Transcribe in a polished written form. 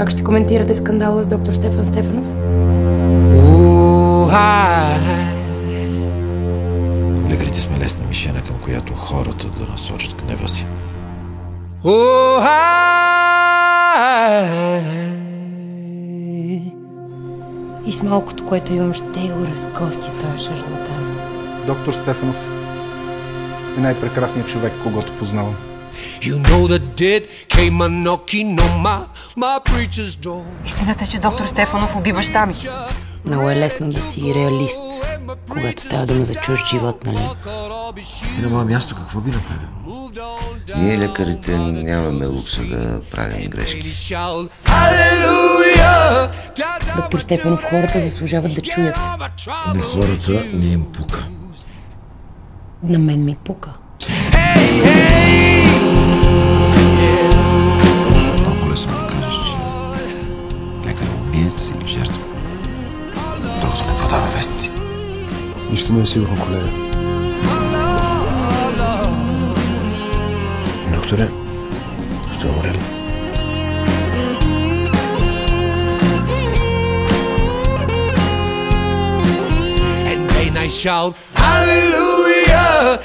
Как ще коментирате скандала с доктор Стефан Стефанов? Лекарите сме лесна мишена, към която хората да насочат гнева си. И с малкото, което имам, ще го разкостя този шарлатан. Доктор Стефанов е най-прекрасният човек, когото познавам. Истината е, че доктор Стефанов уби баща ми. Много е лесно да си реалист, когато става дума за чужд живот, нали? Ти на моя място какво би направил? Ние лекарите нямаме лукса да правим грешки. Доктор Стефанов, хората заслужават да чуят. На хората не им пука. На мен ми пука. Много лесно да кажеш, че лекар е убиец или жертва. Другото не продава вестници. Нищо не е сигурно, колега. Докторе, ще умре ли? Shout hallelujah.